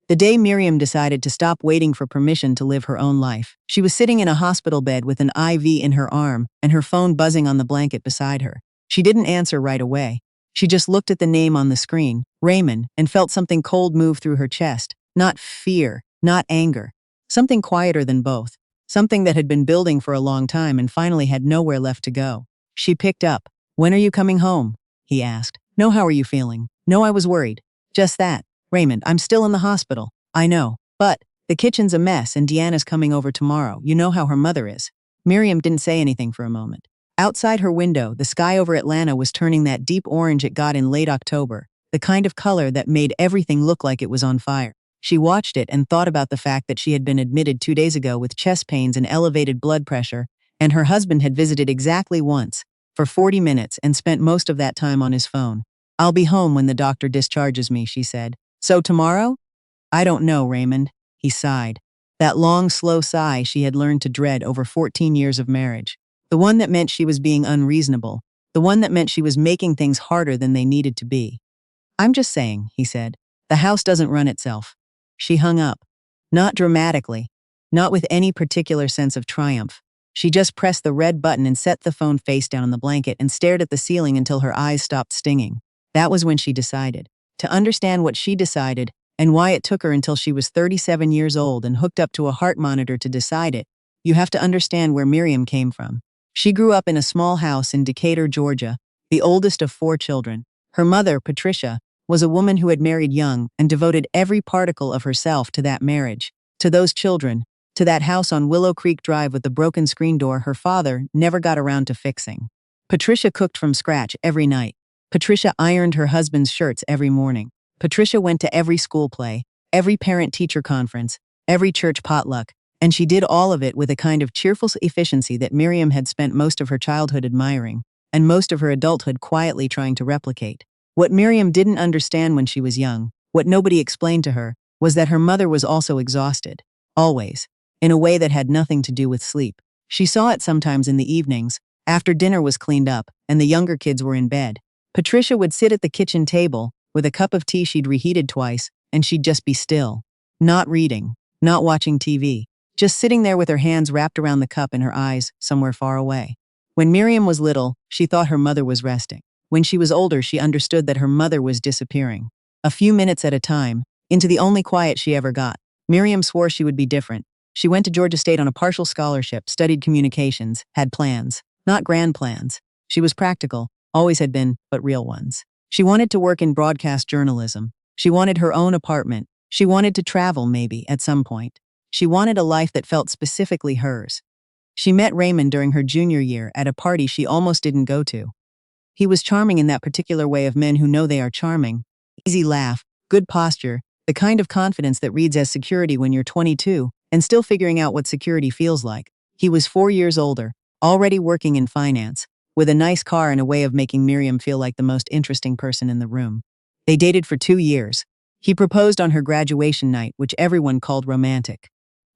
The day Miriam decided to stop waiting for permission to live her own life. She was sitting in a hospital bed with an IV in her arm and her phone buzzing on the blanket beside her. She didn't answer right away. She just looked at the name on the screen, Raymond, and felt something cold move through her chest. Not fear, not anger. Something quieter than both. Something that had been building for a long time and finally had nowhere left to go. She picked up. "When are you coming home?" he asked. "No, how are you feeling?" "No, I was worried." "Just that." "Raymond, I'm still in the hospital." "I know. But the kitchen's a mess and Deanna's coming over tomorrow. You know how her mother is." Miriam didn't say anything for a moment. Outside her window, the sky over Atlanta was turning that deep orange it got in late October, the kind of color that made everything look like it was on fire. She watched it and thought about the fact that she had been admitted 2 days ago with chest pains and elevated blood pressure, and her husband had visited exactly once, for 40 minutes, and spent most of that time on his phone. "I'll be home when the doctor discharges me," she said. "So tomorrow?" "I don't know, Raymond." He sighed. That long, slow sigh she had learned to dread over 14 years of marriage. The one that meant she was being unreasonable. The one that meant she was making things harder than they needed to be. "I'm just saying," he said. "The house doesn't run itself." She hung up. Not dramatically. Not with any particular sense of triumph. She just pressed the red button and set the phone face down on the blanket and stared at the ceiling until her eyes stopped stinging. That was when she decided. To understand what she decided, and why it took her until she was 37 years old and hooked up to a heart monitor to decide it, you have to understand where Miriam came from. She grew up in a small house in Decatur, Georgia, the oldest of 4 children. Her mother, Patricia, was a woman who had married young and devoted every particle of herself to that marriage, to those children, to that house on Willow Creek Drive with the broken screen door her father never got around to fixing. Patricia cooked from scratch every night. Patricia ironed her husband's shirts every morning. Patricia went to every school play, every parent-teacher conference, every church potluck, and she did all of it with a kind of cheerful efficiency that Miriam had spent most of her childhood admiring, and most of her adulthood quietly trying to replicate. What Miriam didn't understand when she was young, what nobody explained to her, was that her mother was also exhausted. Always. In a way that had nothing to do with sleep. She saw it sometimes in the evenings, after dinner was cleaned up and the younger kids were in bed. Patricia would sit at the kitchen table, with a cup of tea she'd reheated twice, and she'd just be still. Not reading. Not watching TV. Just sitting there with her hands wrapped around the cup and her eyes somewhere far away. When Miriam was little, she thought her mother was resting. When she was older, she understood that her mother was disappearing. A few minutes at a time, into the only quiet she ever got. Miriam swore she would be different. She went to Georgia State on a partial scholarship, studied communications, had plans. Not grand plans. She was practical, always had been, but real ones. She wanted to work in broadcast journalism. She wanted her own apartment. She wanted to travel, maybe, at some point. She wanted a life that felt specifically hers. She met Raymond during her junior year at a party she almost didn't go to. He was charming in that particular way of men who know they are charming. Easy laugh, good posture, the kind of confidence that reads as security when you're 22 and still figuring out what security feels like. He was 4 years older, already working in finance, with a nice car and a way of making Miriam feel like the most interesting person in the room. They dated for 2 years. He proposed on her graduation night, which everyone called romantic.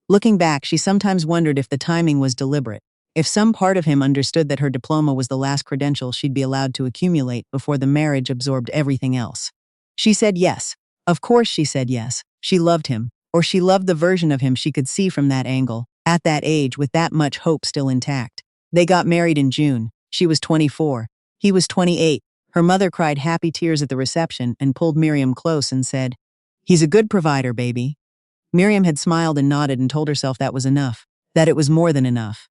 Looking back, she sometimes wondered if the timing was deliberate. If some part of him understood that her diploma was the last credential she'd be allowed to accumulate before the marriage absorbed everything else. She said yes. Of course she said yes. She loved him, or she loved the version of him she could see from that angle, at that age with that much hope still intact. They got married in June. She was 24. He was 28. Her mother cried happy tears at the reception and pulled Miriam close and said, "He's a good provider, baby." Miriam had smiled and nodded and told herself that was enough, that it was more than enough.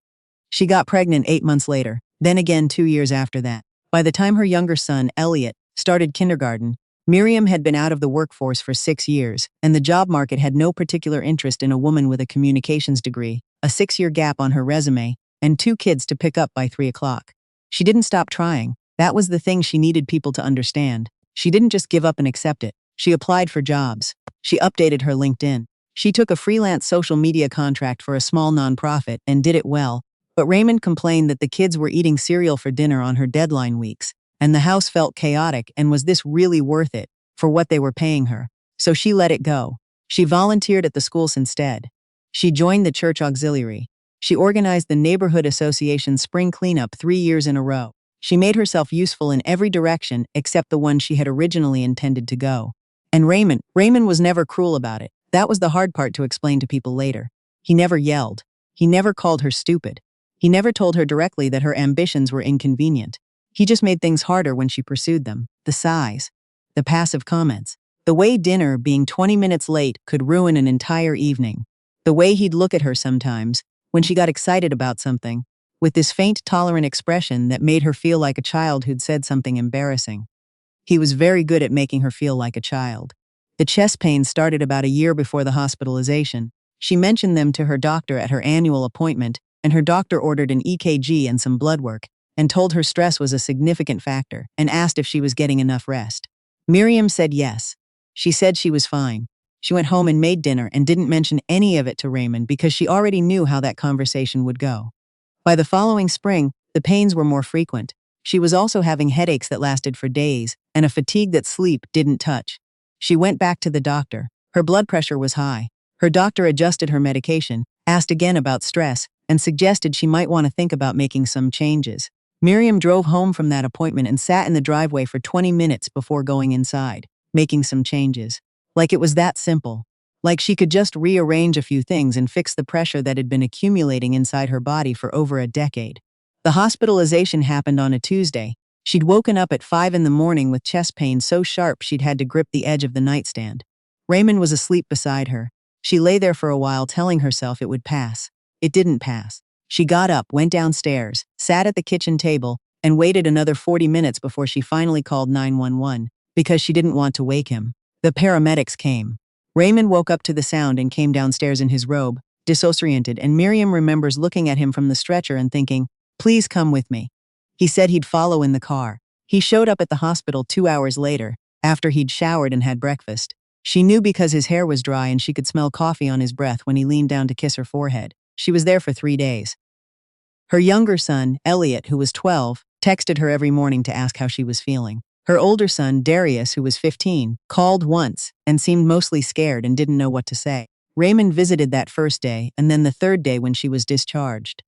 She got pregnant 8 months later, then again 2 years after that. By the time her younger son, Elliot, started kindergarten, Miriam had been out of the workforce for 6 years, and the job market had no particular interest in a woman with a communications degree, a 6-year gap on her resume, and 2 kids to pick up by 3 o'clock. She didn't stop trying. That was the thing she needed people to understand. She didn't just give up and accept it. She applied for jobs. She updated her LinkedIn. She took a freelance social media contract for a small nonprofit and did it well. But Raymond complained that the kids were eating cereal for dinner on her deadline weeks, and the house felt chaotic, and was this really worth it, for what they were paying her? So she let it go. She volunteered at the schools instead. She joined the church auxiliary. She organized the neighborhood association's spring cleanup 3 years in a row. She made herself useful in every direction except the one she had originally intended to go. And Raymond was never cruel about it. That was the hard part to explain to people later. He never yelled. He never called her stupid. He never told her directly that her ambitions were inconvenient. He just made things harder when she pursued them. The sighs. The passive comments. The way dinner, being 20 minutes late, could ruin an entire evening. The way he'd look at her sometimes, when she got excited about something, with this faint, tolerant expression that made her feel like a child who'd said something embarrassing. He was very good at making her feel like a child. The chest pains started about a year before the hospitalization. She mentioned them to her doctor at her annual appointment, and her doctor ordered an EKG and some blood work, and told her stress was a significant factor, and asked if she was getting enough rest. Miriam said yes. She said she was fine. She went home and made dinner and didn't mention any of it to Raymond because she already knew how that conversation would go. By the following spring, the pains were more frequent. She was also having headaches that lasted for days, and a fatigue that sleep didn't touch. She went back to the doctor. Her blood pressure was high. Her doctor adjusted her medication, asked again about stress, and suggested she might want to think about making some changes. Miriam drove home from that appointment and sat in the driveway for 20 minutes before going inside, making some changes. Like it was that simple. Like she could just rearrange a few things and fix the pressure that had been accumulating inside her body for over a decade. The hospitalization happened on a Tuesday. She'd woken up at 5 in the morning with chest pain so sharp she'd had to grip the edge of the nightstand. Raymond was asleep beside her. She lay there for a while telling herself it would pass. It didn't pass. She got up, went downstairs, sat at the kitchen table, and waited another 40 minutes before she finally called 911, because she didn't want to wake him. The paramedics came. Raymond woke up to the sound and came downstairs in his robe, disoriented, and Miriam remembers looking at him from the stretcher and thinking, "Please come with me." He said he'd follow in the car. He showed up at the hospital 2 hours later, after he'd showered and had breakfast. She knew because his hair was dry and she could smell coffee on his breath when he leaned down to kiss her forehead. She was there for 3 days. Her younger son, Elliot, who was 12, texted her every morning to ask how she was feeling. Her older son, Darius, who was 15, called once and seemed mostly scared and didn't know what to say. Raymond visited that first day and then the third day when she was discharged.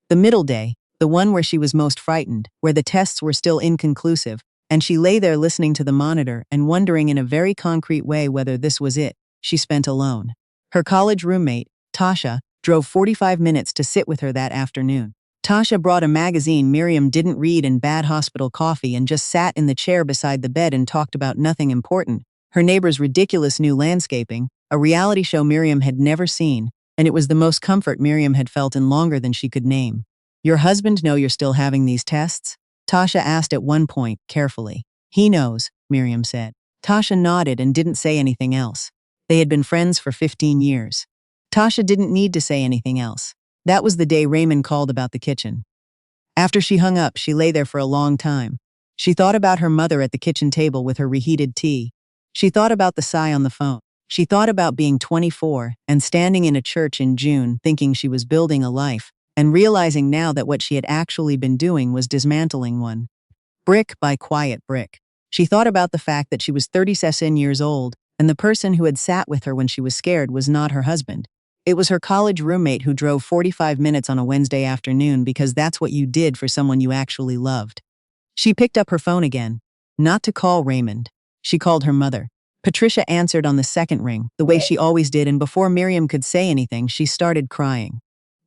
The middle day, the one where she was most frightened, where the tests were still inconclusive, and she lay there listening to the monitor and wondering in a very concrete way whether this was it, she spent alone. Her college roommate, Tasha, drove 45 minutes to sit with her that afternoon. Tasha brought a magazine Miriam didn't read and bad hospital coffee and just sat in the chair beside the bed and talked about nothing important. Her neighbor's ridiculous new landscaping, a reality show Miriam had never seen, and it was the most comfort Miriam had felt in longer than she could name. "Your husband know you're still having these tests?" Tasha asked at one point, carefully. "He knows," Miriam said. Tasha nodded and didn't say anything else. They had been friends for 15 years. Tasha didn't need to say anything else. That was the day Raymond called about the kitchen. After she hung up, she lay there for a long time. She thought about her mother at the kitchen table with her reheated tea. She thought about the sigh on the phone. She thought about being 24 and standing in a church in June thinking she was building a life, and realizing now that what she had actually been doing was dismantling one. Brick by quiet brick. She thought about the fact that she was 37 years old, and the person who had sat with her when she was scared was not her husband. It was her college roommate who drove 45 minutes on a Wednesday afternoon because that's what you did for someone you actually loved. She picked up her phone again. Not to call Raymond. She called her mother. Patricia answered on the second ring, the way she always did, and before Miriam could say anything, she started crying.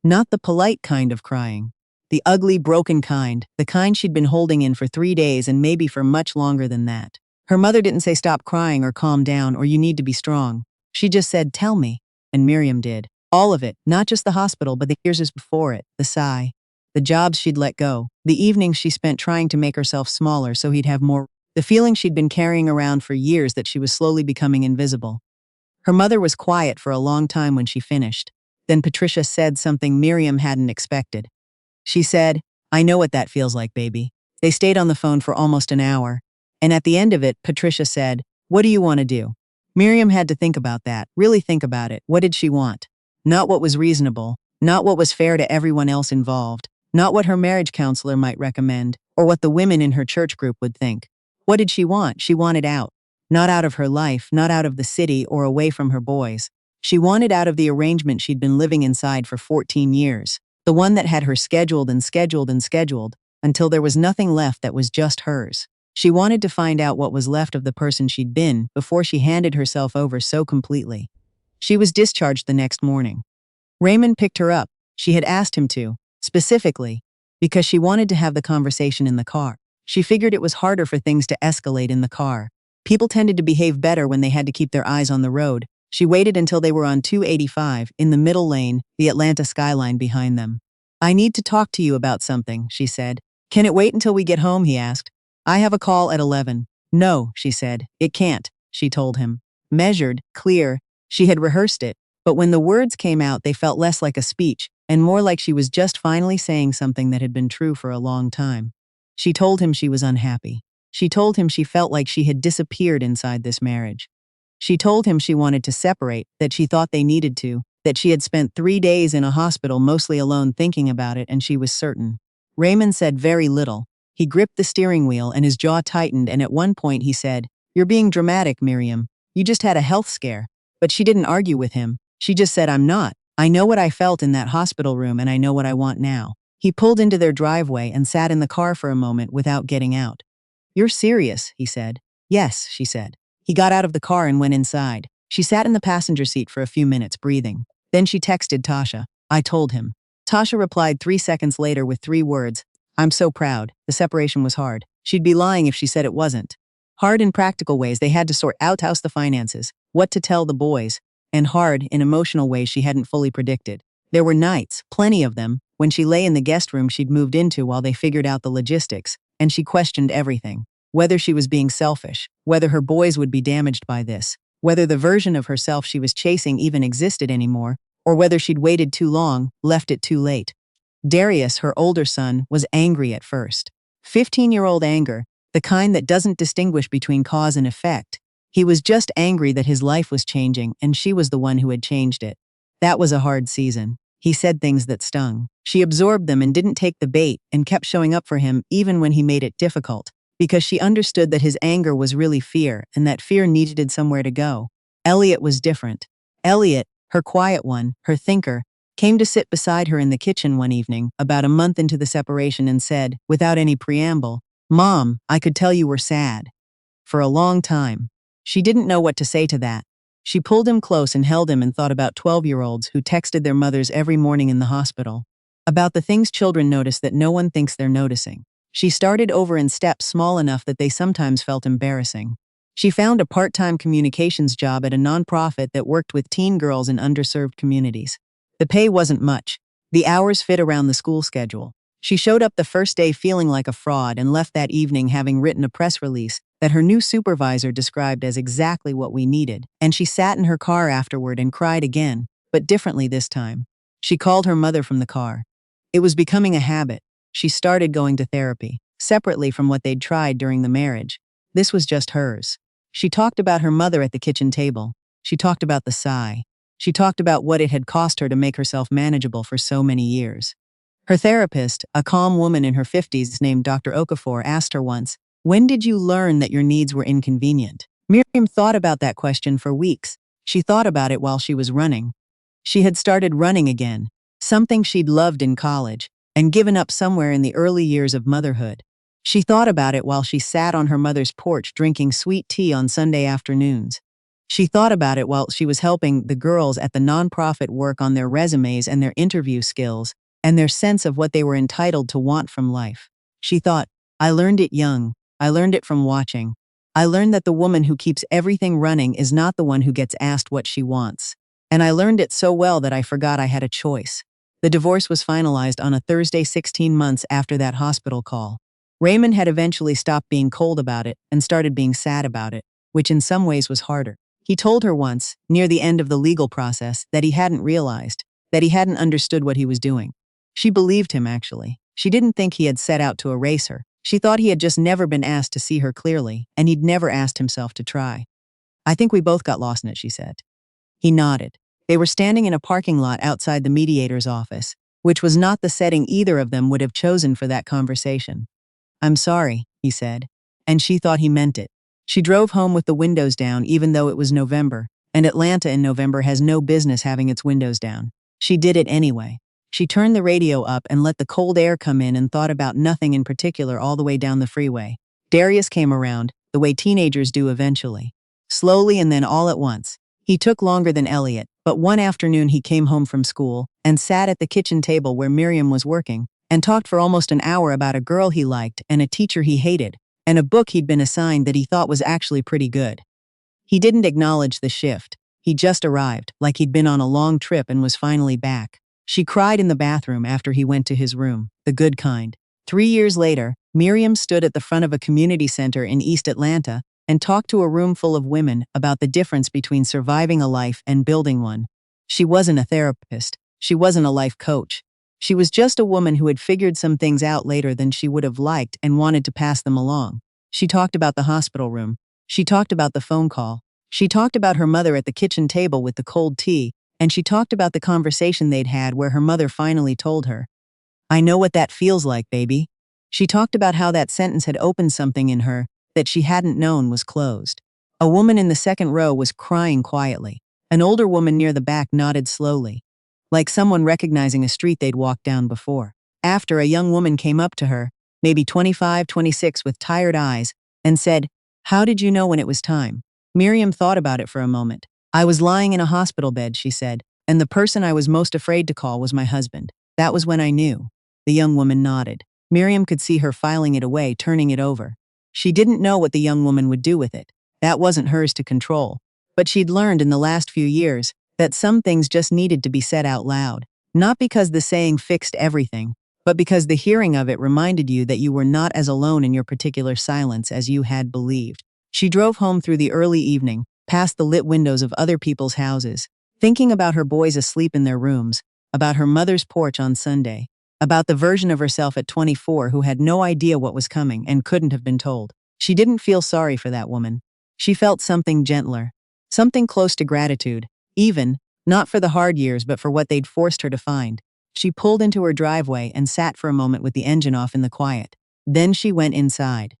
Not the polite kind of crying. The ugly, broken kind, the kind she'd been holding in for 3 days and maybe for much longer than that. Her mother didn't say stop crying or calm down or you need to be strong. She just said, "Tell me." And Miriam did. All of it, not just the hospital, but the years before it, the sigh, the jobs she'd let go, the evenings she spent trying to make herself smaller so he'd have more, the feeling she'd been carrying around for years that she was slowly becoming invisible. Her mother was quiet for a long time when she finished. Then Patricia said something Miriam hadn't expected. She said, "I know what that feels like, baby." They stayed on the phone for almost an hour. And at the end of it, Patricia said, "What do you want to do?" Miriam had to think about that, really think about it. What did she want? Not what was reasonable, not what was fair to everyone else involved, not what her marriage counselor might recommend, or what the women in her church group would think. What did she want? She wanted out. Not out of her life, not out of the city or away from her boys. She wanted out of the arrangement she'd been living inside for 14 years, the one that had her scheduled and scheduled and scheduled, until there was nothing left that was just hers. She wanted to find out what was left of the person she'd been before she handed herself over so completely. She was discharged the next morning. Raymond picked her up. She had asked him to, specifically, because she wanted to have the conversation in the car. She figured it was harder for things to escalate in the car. People tended to behave better when they had to keep their eyes on the road. She waited until they were on 285, in the middle lane, the Atlanta skyline behind them. "I need to talk to you about something," she said. "Can it wait until we get home?" he asked. "I have a call at 11. "No," she said. "It can't," she told him. Measured, clear, she had rehearsed it, but when the words came out they felt less like a speech, and more like she was just finally saying something that had been true for a long time. She told him she was unhappy. She told him she felt like she had disappeared inside this marriage. She told him she wanted to separate, that she thought they needed to, that she had spent 3 days in a hospital mostly alone thinking about it, and she was certain. Raymond said very little. He gripped the steering wheel and his jaw tightened, and at one point he said, "You're being dramatic, Miriam. You just had a health scare." But she didn't argue with him. She just said, "I'm not. I know what I felt in that hospital room and I know what I want now." He pulled into their driveway and sat in the car for a moment without getting out. "You're serious," he said. "Yes," she said. He got out of the car and went inside. She sat in the passenger seat for a few minutes, breathing. Then she texted Tasha. "I told him." Tasha replied 3 seconds later with 3 words. "I'm so proud. The separation was hard. She'd be lying if she said it wasn't." Hard in practical ways, they had to sort out house the finances, what to tell the boys, and hard in emotional ways she hadn't fully predicted. There were nights, plenty of them, when she lay in the guest room she'd moved into while they figured out the logistics, and she questioned everything. Whether she was being selfish, whether her boys would be damaged by this, whether the version of herself she was chasing even existed anymore, or whether she'd waited too long, left it too late. Darius, her older son, was angry at first. 15-year-old anger, the kind that doesn't distinguish between cause and effect. He was just angry that his life was changing and she was the one who had changed it. That was a hard season. He said things that stung. She absorbed them and didn't take the bait and kept showing up for him even when he made it difficult, because she understood that his anger was really fear and that fear needed somewhere to go. Elliot was different. Elliot, her quiet one, her thinker, came to sit beside her in the kitchen one evening, about a month into the separation, and said, without any preamble, "Mom, I could tell you were sad." For a long time. She didn't know what to say to that. She pulled him close and held him and thought about 12-year-olds who texted their mothers every morning in the hospital. About the things children notice that no one thinks they're noticing. She started over in steps small enough that they sometimes felt embarrassing. She found a part-time communications job at a nonprofit that worked with teen girls in underserved communities. The pay wasn't much. The hours fit around the school schedule. She showed up the first day feeling like a fraud and left that evening having written a press release that her new supervisor described as exactly what we needed, and she sat in her car afterward and cried again, but differently this time. She called her mother from the car. It was becoming a habit. She started going to therapy, separately from what they'd tried during the marriage. This was just hers. She talked about her mother at the kitchen table. She talked about the sigh. She talked about what it had cost her to make herself manageable for so many years. Her therapist, a calm woman in her 50s named Dr. Okafor, asked her once, "When did you learn that your needs were inconvenient?" Miriam thought about that question for weeks. She thought about it while she was running. She had started running again, something she'd loved in college, and given up somewhere in the early years of motherhood. She thought about it while she sat on her mother's porch drinking sweet tea on Sunday afternoons. She thought about it while she was helping the girls at the nonprofit work on their resumes and their interview skills, and their sense of what they were entitled to want from life. She thought, "I learned it young. I learned it from watching. I learned that the woman who keeps everything running is not the one who gets asked what she wants. And I learned it so well that I forgot I had a choice." The divorce was finalized on a Thursday 16 months after that hospital call. Raymond had eventually stopped being cold about it and started being sad about it, which in some ways was harder. He told her once, near the end of the legal process, that he hadn't realized, that he hadn't understood what he was doing. She believed him, actually. She didn't think he had set out to erase her. She thought he had just never been asked to see her clearly, and he'd never asked himself to try. "I think we both got lost in it," she said. He nodded. They were standing in a parking lot outside the mediator's office, which was not the setting either of them would have chosen for that conversation. "I'm sorry," he said, and she thought he meant it. She drove home with the windows down even though it was November, and Atlanta in November has no business having its windows down. She did it anyway. She turned the radio up and let the cold air come in and thought about nothing in particular all the way down the freeway. Darius came around, the way teenagers do eventually. Slowly and then all at once. He took longer than Elliot, but one afternoon he came home from school and sat at the kitchen table where Miriam was working and talked for almost an hour about a girl he liked and a teacher he hated and a book he'd been assigned that he thought was actually pretty good. He didn't acknowledge the shift. He just arrived, like he'd been on a long trip and was finally back. She cried in the bathroom after he went to his room, the good kind. 3 years later, Miriam stood at the front of a community center in East Atlanta and talked to a room full of women about the difference between surviving a life and building one. She wasn't a therapist. She wasn't a life coach. She was just a woman who had figured some things out later than she would have liked and wanted to pass them along. She talked about the hospital room. She talked about the phone call. She talked about her mother at the kitchen table with the cold tea, and she talked about the conversation they'd had where her mother finally told her, "I know what that feels like, baby." She talked about how that sentence had opened something in her that she hadn't known was closed. A woman in the second row was crying quietly. An older woman near the back nodded slowly, like someone recognizing a street they'd walked down before. After, a young woman came up to her, maybe 25, 26, with tired eyes, and said, "How did you know when it was time?" Miriam thought about it for a moment. "I was lying in a hospital bed," she said, "and the person I was most afraid to call was my husband. That was when I knew." The young woman nodded. Miriam could see her filing it away, turning it over. She didn't know what the young woman would do with it. That wasn't hers to control. But she'd learned in the last few years that some things just needed to be said out loud. Not because the saying fixed everything, but because the hearing of it reminded you that you were not as alone in your particular silence as you had believed. She drove home through the early evening, past the lit windows of other people's houses, thinking about her boys asleep in their rooms, about her mother's porch on Sunday, about the version of herself at 24 who had no idea what was coming and couldn't have been told. She didn't feel sorry for that woman. She felt something gentler, something close to gratitude, even, not for the hard years but for what they'd forced her to find. She pulled into her driveway and sat for a moment with the engine off in the quiet. Then she went inside.